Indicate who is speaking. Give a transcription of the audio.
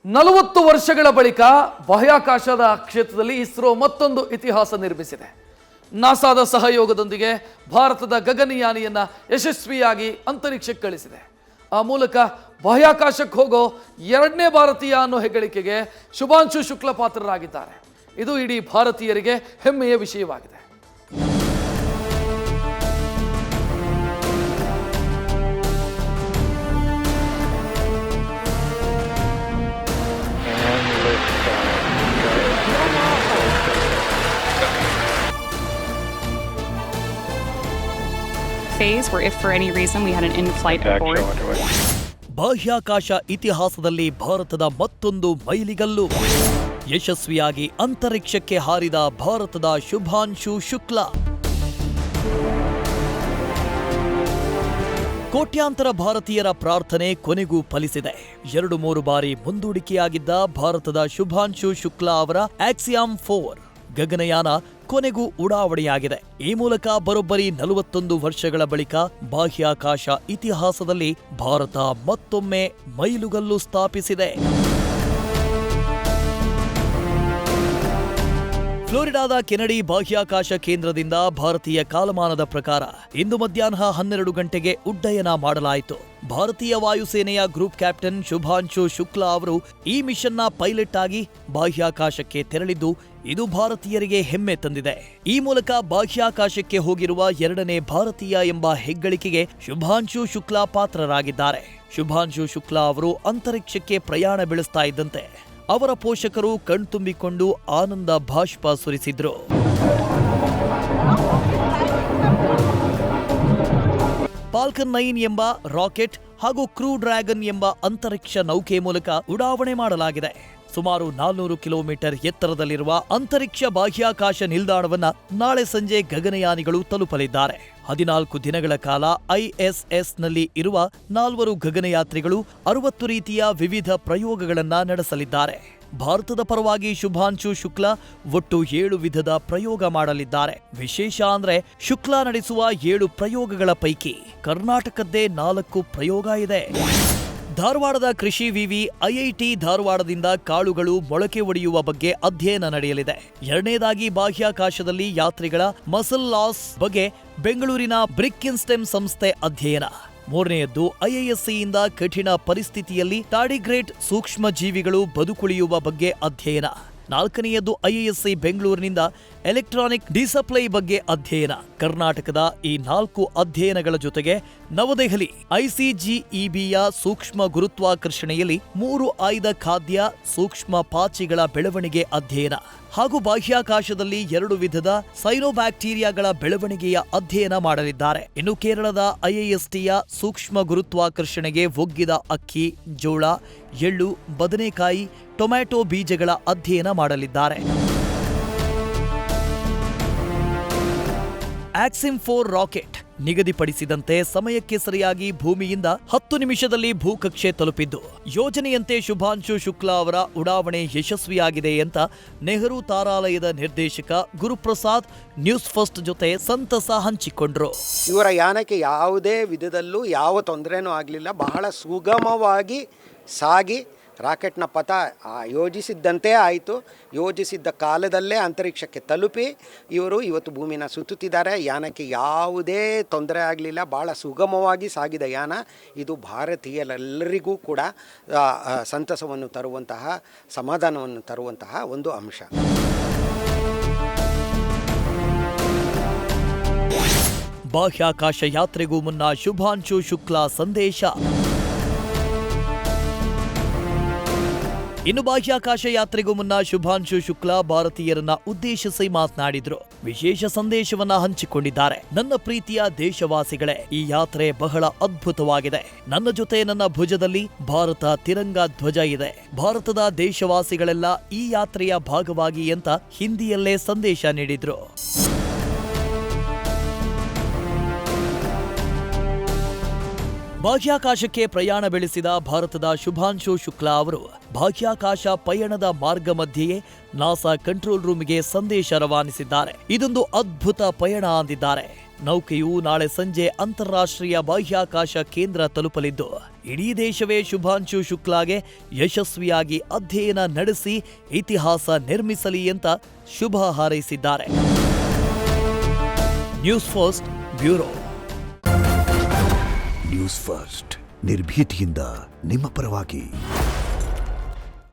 Speaker 1: 40 ವರ್ಷಗಳ ಬಳಿಕ ಬಾಹ್ಯಾಕಾಶದ ಕ್ಷೇತ್ರದಲ್ಲಿ ಇಸ್ರೋ ಮತ್ತೊಂದು ಇತಿಹಾಸ ನಿರ್ಮಿಸಿದೆ. ನಾಸಾದ ಸಹಯೋಗದೊಂದಿಗೆ ಭಾರತದ ಗಗನಯಾನಿಯನ್ನ ಯಶಸ್ವಿಯಾಗಿ ಅಂತರಿಕ್ಷಕ್ಕೆ ಕಳಿಸಿದೆ. ಆ ಮೂಲಕ ಬಾಹ್ಯಾಕಾಶಕ್ಕೆ ಹೋಗೋ 2ನೇ ಭಾರತೀಯ ಅನ್ನೋ ಹೆಗ್ಗಳಿಕೆಗೆ ಶುಭಾಂಶು ಶುಕ್ಲ ಪಾತ್ರರಾಗಿದ್ದಾರೆ. ಇದು ಇಡೀ ಭಾರತೀಯರಿಗೆ ಹೆಮ್ಮೆಯ ವಿಷಯವಾಗಿದೆ.
Speaker 2: Phase where if for any reason we had an in-flight abort.
Speaker 3: ಬಾಹ್ಯಾಕಾಶ ಇತಿಹಾಸದಲ್ಲಿ ಭಾರತದ ಮತ್ತೊಂದು ಮೈಲಿಗಲ್ಲು. ಯಶಸ್ವಿಯಾಗಿ ಅಂತರಿಕ್ಷಕ್ಕೆ ಹಾರಿದ ಭಾರತದ ಶುಭಾಂಶು ಶುಕ್ಲ. ಕೋಟ್ಯಾಂತರ ಭಾರತೀಯರ ಪ್ರಾರ್ಥನೆ ಕೊನೆಗೂ ಫಲಿಸಿದೆ. 2-3 ಬಾರಿ ಮುಂದೂಡಿಕೆಯಾಗಿದ್ದ ಭಾರತದ ಶುಭಾಂಶು ಶುಕ್ಲ ಅವರ ಆಕ್ಸಿಯಾಮ್ 4 ಗಗನಯಾನ ಕೊನೆಗೂ ಉಡಾವಣೆಯಾಗಿದೆ. ಈ ಮೂಲಕ ಬರೋಬ್ಬರಿ 41 ವರ್ಷಗಳ ಬಳಿಕ ಬಾಹ್ಯಾಕಾಶ ಇತಿಹಾಸದಲ್ಲಿ ಭಾರತ ಮತ್ತೊಮ್ಮೆ ಮೈಲುಗಲ್ಲು ಸ್ಥಾಪಿಸಿದೆ. ಫ್ಲೋರಿಡಾದ ಕೆನಡಿ ಬಾಹ್ಯಾಕಾಶ ಕೇಂದ್ರದಿಂದ ಭಾರತೀಯ ಕಾಲಮಾನದ ಪ್ರಕಾರ ಇಂದು ಮಧ್ಯಾಹ್ನ 12 ಗಂಟೆಗೆ ಉಡ್ಡಯನ ಮಾಡಲಾಯಿತು. ಭಾರತೀಯ ವಾಯುಸೇನೆಯ ಗ್ರೂಪ್ ಕ್ಯಾಪ್ಟನ್ ಶುಭಾಂಶು ಶುಕ್ಲಾ ಅವರು ಈ ಮಿಷನ್ನ ಪೈಲಟ್ ಆಗಿ ಬಾಹ್ಯಾಕಾಶಕ್ಕೆ ತೆರಳಿದ್ದು ಇದು ಭಾರತೀಯರಿಗೆ ಹೆಮ್ಮೆ ತಂದಿದೆ. ಈ ಮೂಲಕ ಬಾಹ್ಯಾಕಾಶಕ್ಕೆ ಹೋಗಿರುವ 2ನೇ ಭಾರತೀಯ ಎಂಬ ಹೆಗ್ಗಳಿಕೆಗೆ ಶುಭಾಂಶು ಶುಕ್ಲಾ ಪಾತ್ರರಾಗಿದ್ದಾರೆ. ಶುಭಾಂಶು ಶುಕ್ಲಾ ಅವರು ಅಂತರಿಕ್ಷಕ್ಕೆ ಪ್ರಯಾಣ ಬೆಳೆಸ್ತಾ ಇದ್ದಂತೆ ಅವರ ಪೋಷಕರು ಕಣ್ತುಂಬಿಕೊಂಡು ಆನಂದ ಬಾಷ್ಪ ಸುರಿಸಿದ್ರು. ಫಾಲ್ಕನ್ 9 ಎಂಬ ರಾಕೆಟ್ ಹಾಗೂ ಕ್ರೂ ಡ್ರ್ಯಾಗನ್ ಎಂಬ ಅಂತರಿಕ್ಷ ನೌಕೆ ಮೂಲಕ ಉಡಾವಣೆ ಮಾಡಲಾಗಿದೆ. ಸುಮಾರು 400 ಕಿಲೋಮೀಟರ್ ಎತ್ತರದಲ್ಲಿರುವ ಅಂತರಿಕ್ಷ ಬಾಹ್ಯಾಕಾಶ ನಿಲ್ದಾಣವನ್ನ ನಾಳೆ ಸಂಜೆ ಗಗನಯಾನಿಗಳು ತಲುಪಲಿದ್ದಾರೆ. 14 ದಿನಗಳ ಕಾಲ ಐಎಸ್ಎಸ್ನಲ್ಲಿ ಇರುವ 4 ಗಗನಯಾತ್ರಿಗಳು 60 ರೀತಿಯ ವಿವಿಧ ಪ್ರಯೋಗಗಳನ್ನ ನಡೆಸಲಿದ್ದಾರೆ. ಭಾರತದ ಪರವಾಗಿ ಶುಭಾಂಶು ಶುಕ್ಲಾ ಒಟ್ಟು 7 ವಿಧದ ಪ್ರಯೋಗ ಮಾಡಲಿದ್ದಾರೆ. ವಿಶೇಷ ಅಂದ್ರೆ ಶುಕ್ಲಾ ನಡೆಸುವ 7 ಪ್ರಯೋಗಗಳ ಪೈಕಿ ಕರ್ನಾಟಕದ್ದೇ 4 ಪ್ರಯೋಗ ಇದೆ. ಧಾರವಾಡದ ಕೃಷಿ ವಿವಿ ಐಐಟಿ ಧಾರವಾಡದಿಂದ ಕಾಳುಗಳು ಮೊಳಕೆ ಒಡೆಯುವ ಬಗ್ಗೆ ಅಧ್ಯಯನ ನಡೆಯಲಿದೆ. 2ನೇದಾಗಿ ಬಾಹ್ಯಾಕಾಶದಲ್ಲಿ ಯಾತ್ರಿಗಳ ಮಸಲ್ ಲಾಸ್ ಬಗ್ಗೆ ಬೆಂಗಳೂರಿನ ಬ್ರಿಕ್ಕಿನ್ಸ್ಟೆಮ್ ಸಂಸ್ಥೆ ಅಧ್ಯಯನ. 3ನೇಯದ್ದು ಐಐಎಸ್ಸಿಯಿಂದ ಕಠಿಣ ಪರಿಸ್ಥಿತಿಯಲ್ಲಿ ಟಾರ್ಡಿಗ್ರೇಟ್ ಸೂಕ್ಷ್ಮ ಜೀವಿಗಳು ಬದುಕುಳಿಯುವ ಬಗ್ಗೆ ಅಧ್ಯಯನ. 4ನೇಯದ್ದು ಐಐಎಸ್ಸಿ ಬೆಂಗಳೂರಿನಿಂದ ಎಲೆಕ್ಟ್ರಾನಿಕ್ ಡಿಸಪ್ಲೈ ಬಗ್ಗೆ ಅಧ್ಯಯನ. ಕರ್ನಾಟಕದ ಈ 4 ಅಧ್ಯಯನಗಳ ಜೊತೆಗೆ ನವದೆಹಲಿ ಐಸಿಜಿಇಬಿಯ ಸೂಕ್ಷ್ಮ ಗುರುತ್ವಾಕರ್ಷಣೆಯಲ್ಲಿ 3 ಆಯ್ದ ಖಾದ್ಯ ಸೂಕ್ಷ್ಮ ಪಾಚಿಗಳ ಬೆಳವಣಿಗೆ ಅಧ್ಯಯನ ಹಾಗೂ ಬಾಹ್ಯಾಕಾಶದಲ್ಲಿ 2 ವಿಧದ ಸೈನೋಬ್ಯಾಕ್ಟೀರಿಯಾಗಳ ಬೆಳವಣಿಗೆಯ ಅಧ್ಯಯನ ಮಾಡಲಿದ್ದಾರೆ. ಇನ್ನು ಕೇರಳದ ಐಐಎಸ್ಟಿಯ ಸೂಕ್ಷ್ಮ ಗುರುತ್ವಾಕರ್ಷಣೆಗೆ ಒಗ್ಗಿದ ಅಕ್ಕಿ, ಜೋಳ, ಎಳ್ಳು, ಬದನೆಕಾಯಿ, ಟೊಮ್ಯಾಟೊ ಬೀಜಗಳ ಅಧ್ಯಯನ ಮಾಡಲಿದ್ದಾರೆ. ಆಕ್ಸಿಮ್ 4 ರಾಕೆಟ್ ನಿಗದಿಪಡಿಸಿದಂತೆ ಸಮಯಕ್ಕೆ ಸರಿಯಾಗಿ ಭೂಮಿಯಿಂದ 10 ನಿಮಿಷದಲ್ಲಿ ಭೂಕಕ್ಷೆ ತಲುಪಿದ್ದು ಯೋಜನೆಯಂತೆ ಶುಭಾಂಶು ಶುಕ್ಲಾ ಅವರ ಉಡಾವಣೆ ಯಶಸ್ವಿಯಾಗಿದೆ ಅಂತ ನೆಹರು ತಾರಾಲಯದ ನಿರ್ದೇಶಕ ಗುರುಪ್ರಸಾದ್ ನ್ಯೂಸ್ ಫಸ್ಟ್ ಜೊತೆ ಸಂತಸ ಹಂಚಿಕೊಂಡ್ರು.
Speaker 4: ಇವರ ಯಾನಕ್ಕೆ ಯಾವುದೇ ವಿಧದಲ್ಲೂ ಯಾವ ತೊಂದರೆನೂ ಆಗಲಿಲ್ಲ. ಬಹಳ ಸುಗಮವಾಗಿ ಸಾಗಿ ರಾಕೆಟ್ನ ಪಥ ಯೋಜಿಸಿದ್ದಂತೆ ಆಯಿತು. ಯೋಜಿಸಿದ್ದ ಕಾಲದಲ್ಲೇ ಅಂತರಿಕ್ಷಕ್ಕೆ ತಲುಪಿ ಇವರು ಇವತ್ತು ಭೂಮಿನ ಸುತ್ತುತ್ತಿದ್ದಾರೆ. ಯಾನಕ್ಕೆ ಯಾವುದೇ ತೊಂದರೆ ಆಗಲಿಲ್ಲ. ಭಾಳ ಸುಗಮವಾಗಿ ಸಾಗಿದ ಯಾನ. ಇದು ಭಾರತೀಯರೆಲ್ಲರಿಗೂ ಕೂಡ ಸಂತಸವನ್ನು ತರುವಂತಹ, ಸಮಾಧಾನವನ್ನು ತರುವಂತಹ ಒಂದು ಅಂಶ.
Speaker 3: ಬಾಹ್ಯಾಕಾಶ ಯಾತ್ರೆಗೂ ಮುನ್ನ ಶುಭಾಂಶು ಶುಕ್ಲಾ ಸಂದೇಶ. ಇನ್ನು ಬಾಹ್ಯಾಕಾಶ ಯಾತ್ರೆಗೂ ಮುನ್ನ ಶುಭಾಂಶು ಶುಕ್ಲಾ ಭಾರತೀಯರನ್ನ ಉದ್ದೇಶಿಸಿ ಮಾತನಾಡಿದ್ರು. ವಿಶೇಷ ಸಂದೇಶವನ್ನ ಹಂಚಿಕೊಂಡಿದ್ದಾರೆ. ನನ್ನ ಪ್ರೀತಿಯ ದೇಶವಾಸಿಗಳೇ, ಈ ಯಾತ್ರೆ ಬಹಳ ಅದ್ಭುತವಾಗಿದೆ. ನನ್ನ ಜೊತೆ ನನ್ನ ಭುಜದಲ್ಲಿ ಭಾರತ ತಿರಂಗ ಧ್ವಜ ಇದೆ. ಭಾರತದ ದೇಶವಾಸಿಗಳೆಲ್ಲ ಈ ಯಾತ್ರೆಯ ಭಾಗವಾಗಿ ಅಂತ ಹಿಂದಿಯಲ್ಲೇ ಸಂದೇಶ ನೀಡಿದ್ರು. ಬಾಹ್ಯಾಕಾಶಕ್ಕೆ ಪ್ರಯಾಣ ಬೆಳೆಸಿದ ಭಾರತದ ಶುಭಾಂಶು ಶುಕ್ಲಾ ಅವರು ಬಾಹ್ಯಾಕಾಶ ಪಯಣದ ಮಾರ್ಗ ಮಧ್ಯೆಯೇ ನಾಸಾ ಕಂಟ್ರೋಲ್ ರೂಮ್ಗೆ ಸಂದೇಶ ರವಾನಿಸಿದ್ದಾರೆ. ಇದೊಂದು ಅದ್ಭುತ ಪಯಣ ಅಂದಿದ್ದಾರೆ. ನೌಕೆಯು ನಾಳೆ ಸಂಜೆ ಅಂತಾರಾಷ್ಟ್ರೀಯ ಬಾಹ್ಯಾಕಾಶ ಕೇಂದ್ರ ತಲುಪಲಿದ್ದು ಇಡೀ ದೇಶವೇ ಶುಭಾಂಶು ಶುಕ್ಲಾಗೆ ಯಶಸ್ವಿಯಾಗಿ ಅಧ್ಯಯನ ನಡೆಸಿ ಇತಿಹಾಸ ನಿರ್ಮಿಸಲಿ ಅಂತ ಶುಭ ಹಾರೈಸಿದ್ದಾರೆ. News first bureau.
Speaker 5: News first ನಿರ್ಭೀತಿಯಿಂದ ನಿಮ್ಮ ಪರವಾಗಿ.